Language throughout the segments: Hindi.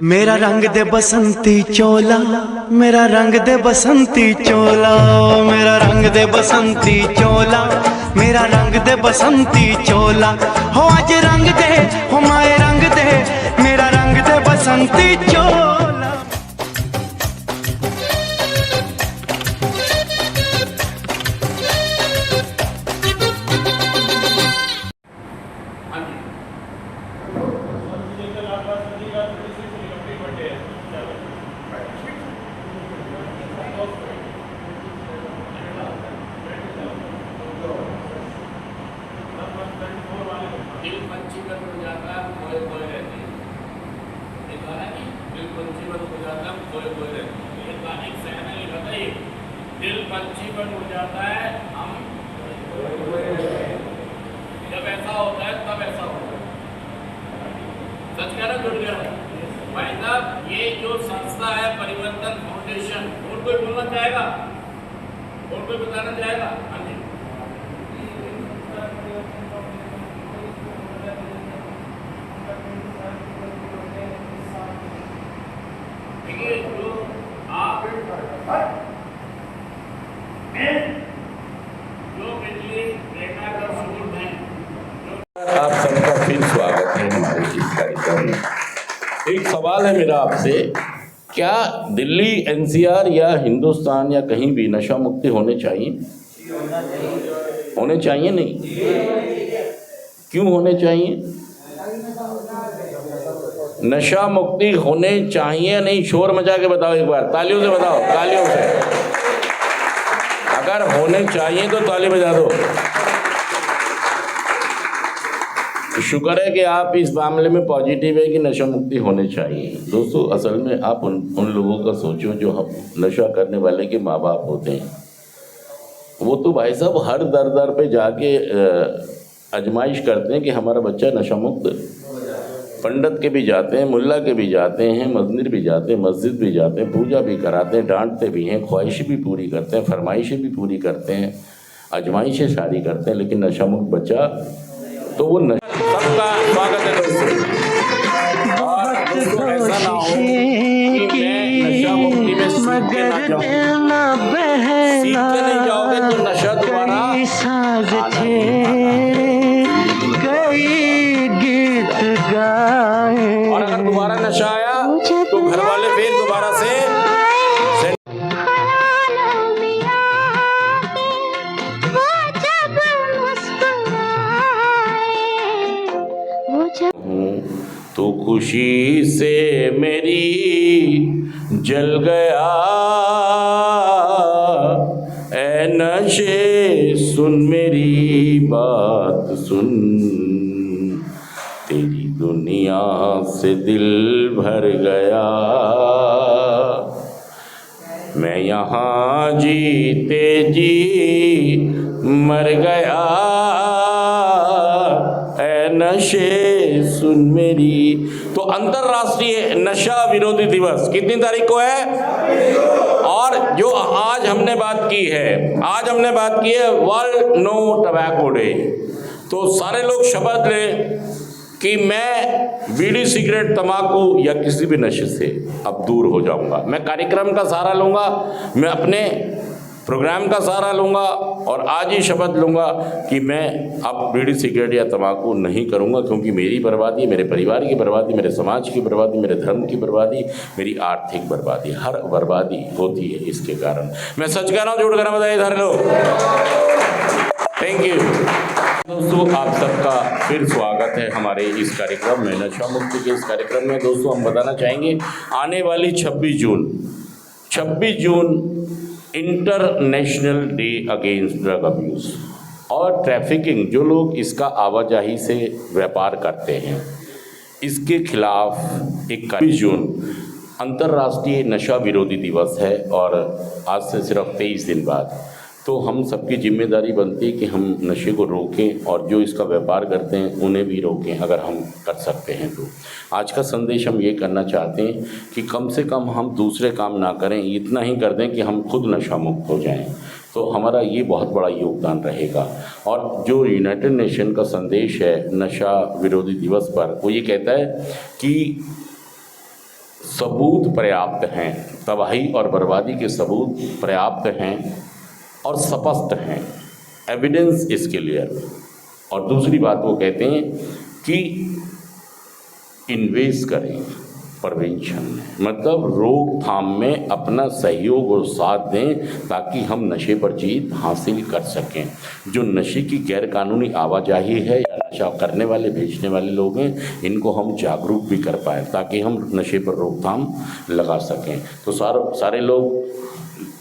मेरा रंग दे बसंती चोला, मेरा रंग दे बसंती चोला, मेरा रंग दे बसंती चोला, मेरा रंग दे बसंती चोला। हो आज रंग दे, हो माए रंग दे, मेरा रंग दे बसंती चोला। दिल पंचीकरण हो जाता है, खोए खोए रहते हैं। एक गाना नहीं, दिल पंचीकरण हो जाता है, खोए खोए रहते हैं। ये गाने एक सहना ये बताइए, दिल पंचीकरण हो जाता है, हम खोए खोए रहते हैं। जब ऐसा होता है तब ऐसा होता है। सच कह रहा जुड़ गया भाई साहब। ये जो संस्था है परिवर्तन फाउंडेशन, और कोई बोलना चाहेगा, और कोई बताना चाहेगा? हाँ जी। जो आप जो बिजली प्रेरणा का स्रोत हैं, आप सबका फिर स्वागत है हमारे इस कार्यक्रम में। एक सवाल है मेरा आपसे, क्या दिल्ली एनसीआर या हिंदुस्तान या कहीं भी नशा मुक्ति होने चाहिए? होने चाहिए नहीं? क्यों होने चाहिए? नशा मुक्ति होने चाहिए नहीं? शोर मचा के बताओ एक बार, तालियों से बताओ, तालियों से। अगर होने चाहिए तो ताली बजा दो। शुक्र है कि आप इस मामले में पॉजिटिव है कि नशा मुक्ति होने चाहिए। दोस्तों, असल में आप उन लोगों का सोचो जो हम नशा करने वाले के माँ बाप होते हैं। वो तो भाई साहब हर दर दर पे जाके आजमाइश करते हैं कि हमारा बच्चा नशा मुक्त। पंडित के भी जाते हैं, मुल्ला के भी जाते हैं, मजनिर भी जाते हैं, मस्जिद भी जाते हैं, पूजा भी कराते हैं, डांटते भी हैं, ख्वाहिशें भी पूरी करते हैं, फरमाइशें भी पूरी करते हैं, आजमाइशें शादी करते हैं, लेकिन नशा मुक्त बच्चा तो वो सबका स्वागत है दोस्तों। और दोस्तों ऐसा ना हो कि मैं नशा मुक्ति में सीख के ना जाऊं। सीख के नहीं जाओगे तो नशा दोबारा और अगर दोबारा नशा आया तो घर वाले फिर दोबारा से तो खुशी से मेरी जल गया ऐ नशे, सुन मेरी बात सुन, तेरी दुनिया से दिल भर गया, मैं यहाँ जीते जी मर गया ऐ नशे, सुन मेरी। तो अंतर्राष्ट्रीय नशा विरोधी दिवस कितनी तारीख को है? और जो आज हमने बात की है, आज हमने बात की है वर्ल्ड नो टबैको डे। तो सारे लोग शपथ लें कि मैं बीड़ी, सिगरेट, तंबाकू या किसी भी नशे से अब दूर हो जाऊंगा। मैं कार्यक्रम का सहारा लूंगा, मैं अपने प्रोग्राम का सहारा लूंगा और आज ही शपथ लूंगा कि मैं अब बीड़ी, सिगरेट या तंबाकू नहीं करूंगा, क्योंकि मेरी बर्बादी, मेरे परिवार की बर्बादी, मेरे समाज की बर्बादी, मेरे धर्म की बर्बादी, मेरी आर्थिक बर्बादी, हर बर्बादी होती है इसके कारण। मैं सच कह रहा हूँ, झूठ कह रहा हूं? बताइए सारे लोग। थैंक यू दोस्तों, आप सबका फिर स्वागत है हमारे इस कार्यक्रम में, नशा मुक्ति के इस कार्यक्रम में। दोस्तों, हम बताना चाहेंगे आने वाली 26 June international day against drug abuse और ट्रैफिकिंग, जो लोग इसका आवाजाही से व्यापार करते हैं, इसके खिलाफ 21 जून अंतर्राष्ट्रीय नशा विरोधी दिवस है। और आज से सिर्फ 23 दिन बाद तो हम सबकी जिम्मेदारी बनती है कि हम नशे को रोकें और जो इसका व्यापार करते हैं उन्हें भी रोकें, अगर हम कर सकते हैं तो। आज का संदेश हम ये करना चाहते हैं कि कम से कम हम दूसरे काम ना करें, इतना ही कर दें कि हम खुद नशा मुक्त हो जाएं, तो हमारा ये बहुत बड़ा योगदान रहेगा। और जो यूनाइटेड नेशन का संदेश है नशा विरोधी दिवस पर, वो ये कहता है कि सबूत पर्याप्त हैं, तबाही और बर्बादी के सबूत पर्याप्त हैं और स्पष्ट हैं, एविडेंस इज क्लियर। और दूसरी बात वो कहते हैं कि इन्वेस्ट करें प्रिवेंशन में, मतलब रोकथाम में अपना सहयोग और साथ दें ताकि हम नशे पर जीत हासिल कर सकें। जो नशे की गैरकानूनी आवाजाही है या नशा करने वाले बेचने वाले लोग हैं, इनको हम जागरूक भी कर पाएँ ताकि हम नशे पर रोकथाम लगा सकें। तो सारे लोग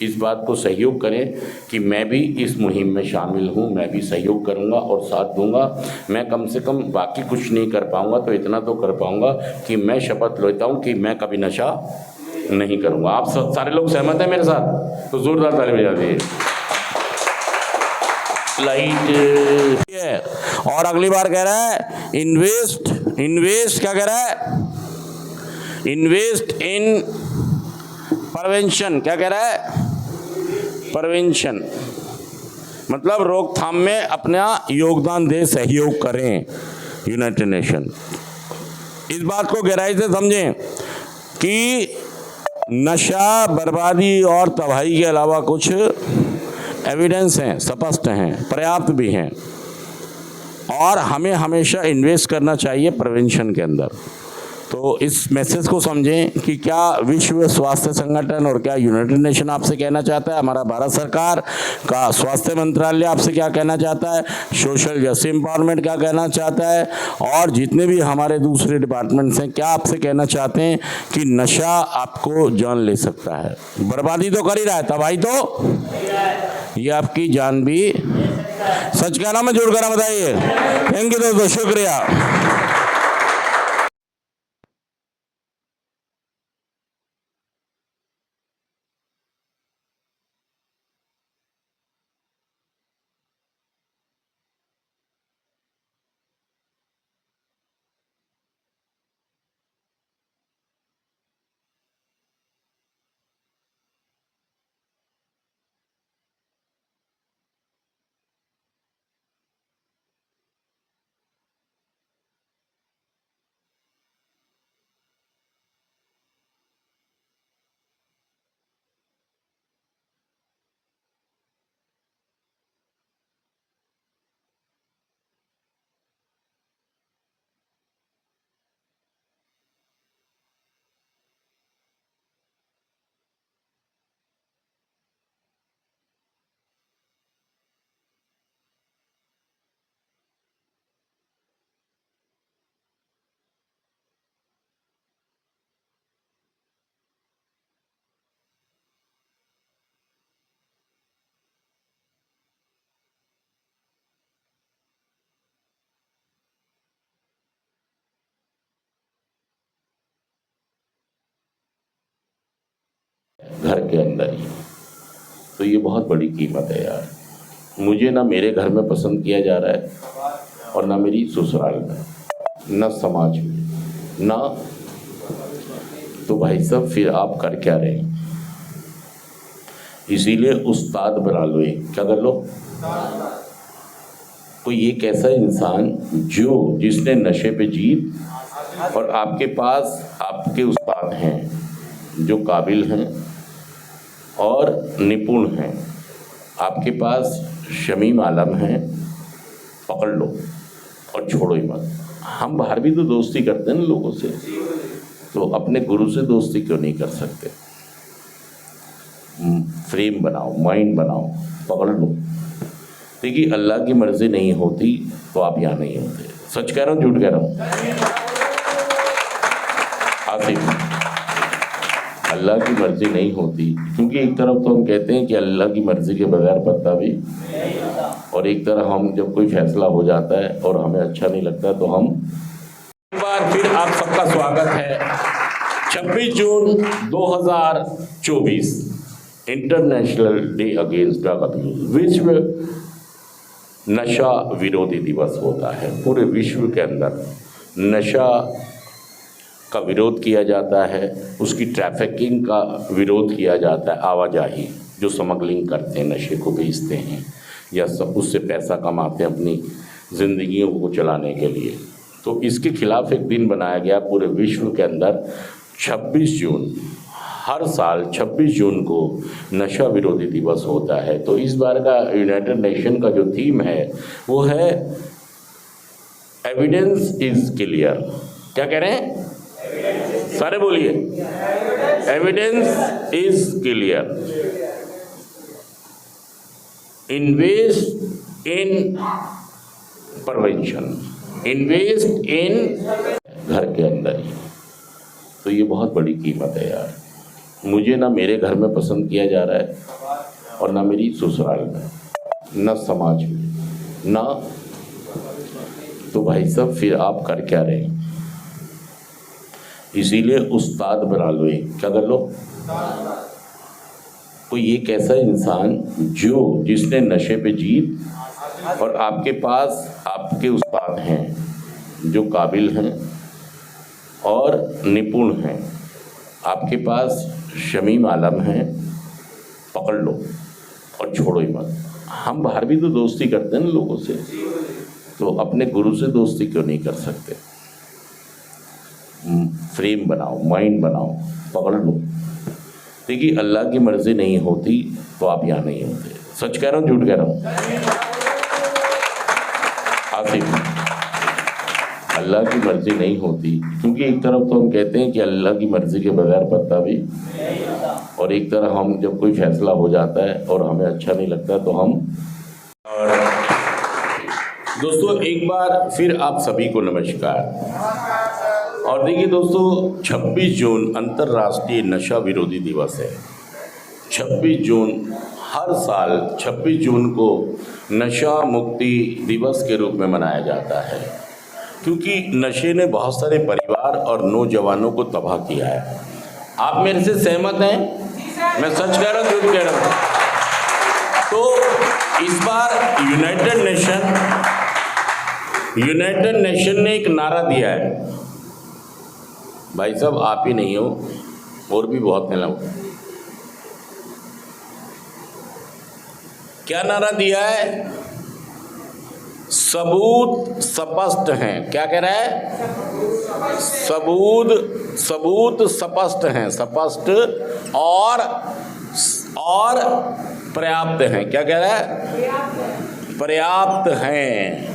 इस बात को सहयोग करें कि मैं भी इस मुहिम में शामिल हूँ, मैं भी सहयोग करूँगा और साथ दूँगा। मैं कम से कम बाकी कुछ नहीं कर पाऊँगा तो इतना तो कर पाऊँगा कि मैं शपथ लेता हूँ कि मैं कभी नशा नहीं करूँगा। आप सारे लोग सहमत हैं मेरे साथ? तो जोरदार ताली बजा दीजिए। लाइट है। और अगली बार कह रहा है इन्वेस्ट क्या कह रहा है? Invest in prevention. क्या कह रहा है? प्रिवेंशन मतलब रोकथाम में अपना योगदान दे, सहयोग करें। यूनाइटेड नेशन इस बात को गहराई से समझें कि नशा, बर्बादी और तबाही के अलावा कुछ एविडेंस हैं, स्पष्ट हैं, पर्याप्त भी हैं और हमें हमेशा इन्वेस्ट करना चाहिए प्रिवेंशन के अंदर। तो इस मैसेज को समझें कि क्या विश्व स्वास्थ्य संगठन और क्या यूनाइटेड नेशन आपसे कहना चाहता है, हमारा भारत सरकार का स्वास्थ्य मंत्रालय आपसे क्या कहना चाहता है, सोशल जस्टिस एम्पावरमेंट क्या कहना चाहता है और जितने भी हमारे दूसरे डिपार्टमेंट्स हैं क्या आपसे कहना चाहते हैं कि नशा आपको जान ले सकता है, बर्बादी तो कर ही रहा है, तबाही तो ये आपकी जान भी। सच कहना मैं जोड़ कर बताइए। थैंक यू दोस्तों, शुक्रिया। घर के अंदर ही, तो ये बहुत बड़ी कीमत है यार। मुझे ना मेरे घर में पसंद किया जा रहा है और ना मेरी ससुराल में, ना समाज में, ना, तो भाई साहब फिर आप कर क्या रहे हैं? इसीलिए उस्ताद बना लो, क्या कर लो? तो ये कैसा इंसान जिसने नशे पे जीत, और आपके पास आपके उस्ताद हैं जो काबिल हैं और निपुण हैं, आपके पास शमीम आलम हैं, पकड़ लो और छोड़ो ही मत। हम बाहर भी तो दोस्ती करते हैं ना लोगों से, तो अपने गुरु से दोस्ती क्यों नहीं कर सकते? फ्रेम बनाओ, माइंड बनाओ, पकड़ लो। देखिए अल्लाह की मर्जी नहीं होती तो आप यहाँ नहीं होते। सच कह रहा हूँ, झूठ कह रहा हूँ? आसिफ, अल्लाह की मर्जी नहीं होती, क्योंकि एक तरफ तो हम कहते हैं कि अल्लाह की मर्जी के बगैर पत्ता भी, और एक तरफ हम जब कोई फैसला हो जाता है और हमें अच्छा नहीं लगता तो हम। एक बार फिर आप सबका स्वागत है। 26 जून 2024 international day against drug abuse, विश्व नशा विरोधी दिवस होता है। पूरे विश्व के अंदर नशा का विरोध किया जाता है, उसकी ट्रैफिकिंग का विरोध किया जाता है, आवाजाही जो स्मगलिंग करते हैं, नशे को बेचते हैं या उससे पैसा कमाते हैं अपनी ज़िंदगियों को चलाने के लिए। तो इसके खिलाफ एक दिन बनाया गया पूरे विश्व के अंदर 26 जून, हर साल 26 जून को नशा विरोधी दिवस होता है। तो इस बार का यूनाइटेड नेशन का जो थीम है वो है एविडेंस इज क्लियर। क्या कह रहे हैं? सारे बोलिए, evidence is clear. Invest in prevention, invest in घर के अंदर ही। तो ये बहुत बड़ी कीमत है यार। मुझे ना मेरे घर में पसंद किया जा रहा है और ना मेरी ससुराल में, ना समाज में, ना। तो भाई साहब फिर आप कर क्या रहे हैं? इसीलिए उस्ताद बना लो। क्या कर लो? कोई एक ऐसा इंसान जिसने नशे पे जीत, और आपके पास आपके उस्ताद हैं जो काबिल हैं और निपुण हैं, आपके पास शमीम आलम हैं, पकड़ लो और छोड़ो ही मत। हम बाहर भी तो दोस्ती करते हैं ना लोगों से, तो अपने गुरु से दोस्ती क्यों नहीं कर सकते? फ्रेम बनाओ, माइंड बनाओ, पकड़ लो। देखिए अल्लाह की मर्जी नहीं होती तो आप यहाँ नहीं होते। सच कह रहा हूँ झूठ कह रहा हूँ? आसिफ, अल्लाह की मर्जी नहीं होती, क्योंकि एक तरफ तो हम कहते हैं कि अल्लाह की मर्जी के बगैर पत्ता भी, और एक तरफ हम जब कोई फैसला हो जाता है और हमें अच्छा नहीं लगता तो हम। और दोस्तों एक बार फिर आप सभी को नमस्कार। और देखिए दोस्तों 26 जून अंतर्राष्ट्रीय नशा विरोधी दिवस है। 26 जून हर साल 26 जून को नशा मुक्ति दिवस के रूप में मनाया जाता है, क्योंकि नशे ने बहुत सारे परिवार और नौजवानों को तबाह किया है। आप मेरे से सहमत हैं? मैं सच कह रहा हूँ झूठ कह रहा हूँ? तो इस बार यूनाइटेड नेशन ने एक नारा दिया है। भाई साहब आप ही नहीं हो, और भी बहुत हैं लोग। क्या नारा दिया है? सबूत स्पष्ट हैं। क्या कह रहा है? सबूत स्पष्ट हैं, स्पष्ट और पर्याप्त हैं। क्या कह रहा है? पर्याप्त हैं।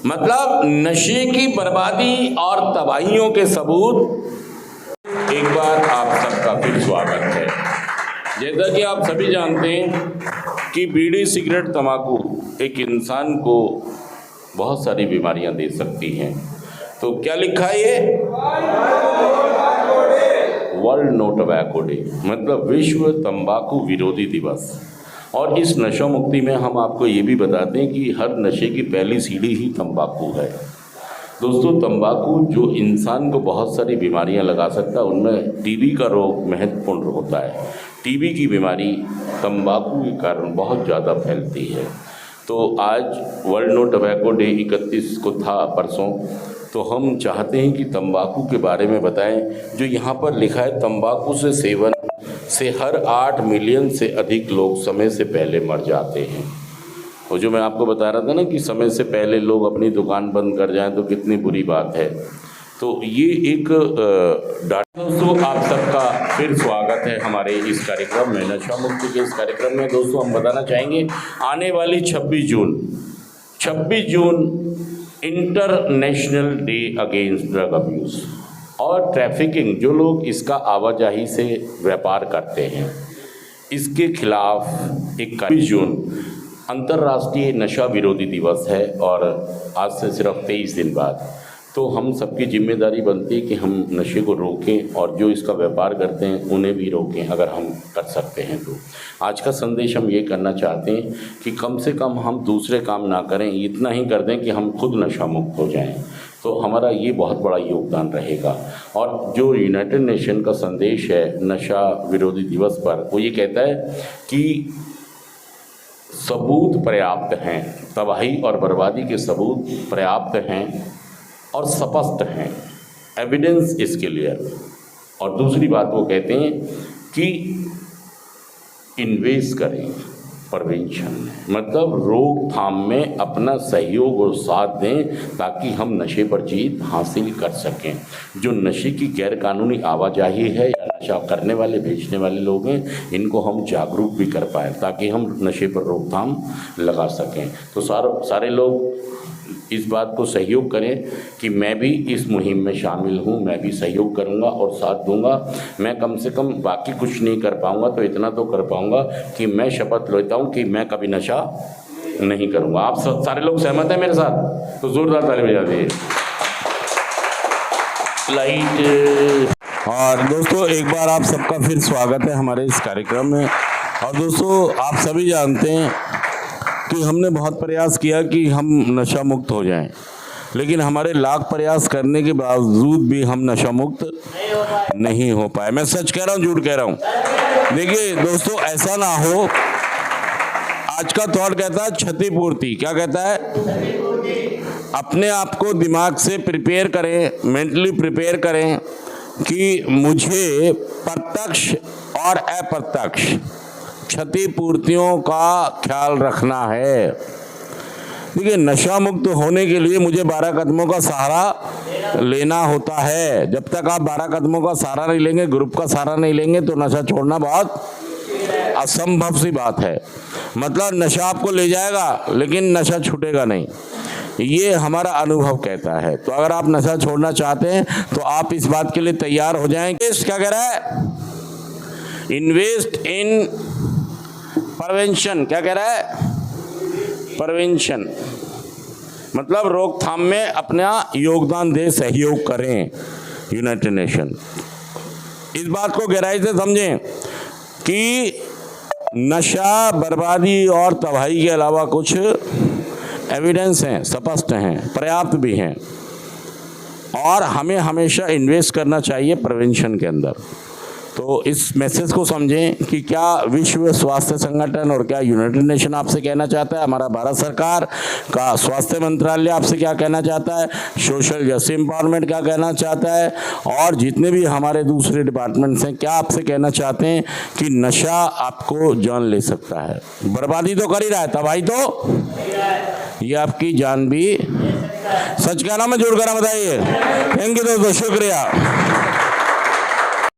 मतलब नशे की बर्बादी और तबाहियों के सबूत। एक बार आप सबका फिर स्वागत है। जैसा कि आप सभी जानते हैं कि बीड़ी, सिगरेट, तंबाकू एक इंसान को बहुत सारी बीमारियां दे सकती हैं। तो क्या लिखा है ये? वर्ल्ड नो टोबैको डे, मतलब विश्व तंबाकू विरोधी दिवस। और इस नशा मुक्ति में हम आपको ये भी बताते हैं कि हर नशे की पहली सीढ़ी ही तंबाकू है। दोस्तों तंबाकू जो इंसान को बहुत सारी बीमारियां लगा सकता है, उनमें टीबी का रोग महत्वपूर्ण होता है। टीबी की बीमारी तंबाकू के कारण बहुत ज़्यादा फैलती है। तो आज वर्ल्ड नो टोबैको डे 31 को था परसों, तो हम चाहते हैं कि तंबाकू के बारे में बताएं। जो यहाँ पर लिखा है, तंबाकू से सेवन से हर 8 मिलियन से अधिक लोग समय से पहले मर जाते हैं। और जो मैं आपको बता रहा था ना कि समय से पहले लोग अपनी दुकान बंद कर जाएं तो कितनी बुरी बात है। तो ये एक डाटा। दोस्तों आप सबका फिर स्वागत है हमारे इस कार्यक्रम में, नशा मुक्ति के इस कार्यक्रम में। दोस्तों हम बताना चाहेंगे आने वाली 26 June international day against drug abuse और ट्रैफिकिंग। जो लोग इसका आवाजाही से व्यापार करते हैं, इसके खिलाफ 21 जून अंतर्राष्ट्रीय नशा विरोधी दिवस है। और आज से सिर्फ 23 दिन बाद तो हम सबकी जिम्मेदारी बनती है कि हम नशे को रोकें और जो इसका व्यापार करते हैं उन्हें भी रोकें, अगर हम कर सकते हैं तो। आज का संदेश हम ये करना चाहते हैं कि कम से कम हम दूसरे काम ना करें, इतना ही कर दें कि हम खुद नशा मुक्त हो जाएं। तो हमारा ये बहुत बड़ा योगदान रहेगा। और जो यूनाइटेड नेशन का संदेश है नशा विरोधी दिवस पर, वो ये कहता है कि सबूत पर्याप्त हैं, तबाही और बर्बादी के सबूत पर्याप्त हैं और स्पष्ट हैं, एविडेंस इज क्लियर। और दूसरी बात वो कहते हैं कि इन्वेस्ट करें प्रिवेंशन, मतलब रोकथाम में अपना सहयोग और साथ दें ताकि हम नशे पर जीत हासिल कर सकें। जो नशे की गैरकानूनी आवाजाही है या नशा करने वाले बेचने वाले लोग हैं, इनको हम जागरूक भी कर पाएँ ताकि हम नशे पर रोकथाम लगा सकें। तो सारे लोग इस बात को सहयोग करें कि मैं भी इस मुहिम में शामिल हूँ, मैं भी सहयोग करूँगा और साथ दूंगा। मैं कम से कम बाकी कुछ नहीं कर पाऊँगा तो इतना तो कर पाऊँगा कि मैं शपथ लेता हूँ कि मैं कभी नशा नहीं करूँगा। आप सारे लोग सहमत हैं मेरे साथ? तो जोरदार ताली बजा दीजिए। लाइट। और दोस्तों एक बार आप सबका फिर स्वागत है हमारे इस कार्यक्रम में। और दोस्तों आप सभी जानते हैं कि हमने बहुत प्रयास किया कि हम नशा मुक्त हो जाएं, लेकिन हमारे लाख प्रयास करने के बावजूद भी हम नशा मुक्त नहीं हो पाए। मैं सच कह रहा हूँ झूठ कह रहा हूँ? देखिए दोस्तों, ऐसा ना हो, आज का थॉट कहता है क्षतिपूर्ति। क्या कहता है? अपने आप को दिमाग से प्रिपेयर करें, मेंटली प्रिपेयर करें कि मुझे प्रत्यक्ष और अप्रत्यक्ष क्षतिपूर्तियों का ख्याल रखना है। देखिए, नशा मुक्त होने के लिए मुझे 12 कदमों का सहारा लेना होता है। जब तक आप 12 कदमों का सहारा नहीं लेंगे, ग्रुप का सहारा नहीं लेंगे, तो नशा छोड़ना बहुत असंभव सी बात है। मतलब नशा आपको ले जाएगा लेकिन नशा छूटेगा नहीं, ये हमारा अनुभव कहता है। तो अगर आप नशा छोड़ना चाहते हैं तो आप इस बात के लिए तैयार हो जाएं। क्या कह रहा है? Invest in prevention. क्या कह रहा है? प्रिवेंशन मतलब रोकथाम में अपना योगदान दे, सहयोग करें। यूनाइटेड नेशन इस बात को गहराई से समझें कि नशा बर्बादी और तबाही के अलावा कुछ एविडेंस हैं, स्पष्ट हैं, पर्याप्त भी हैं, और हमें हमेशा इन्वेस्ट करना चाहिए प्रिवेंशन के अंदर। तो इस मैसेज को समझें कि क्या विश्व स्वास्थ्य संगठन और क्या यूनाइटेड नेशन आपसे कहना चाहता है, हमारा भारत सरकार का स्वास्थ्य मंत्रालय आपसे क्या कहना चाहता है, सोशल जस्टिस एम्पावरमेंट क्या कहना चाहता है, और जितने भी हमारे दूसरे डिपार्टमेंट्स हैं क्या आपसे कहना चाहते हैं कि नशा आपको जान ले सकता है। बर्बादी तो कर ही रहा है, तबाही तो ये आपकी जान भी। सच कहना मैं झूठ कहना बताइए? थैंक यू दोस्तों, शुक्रिया।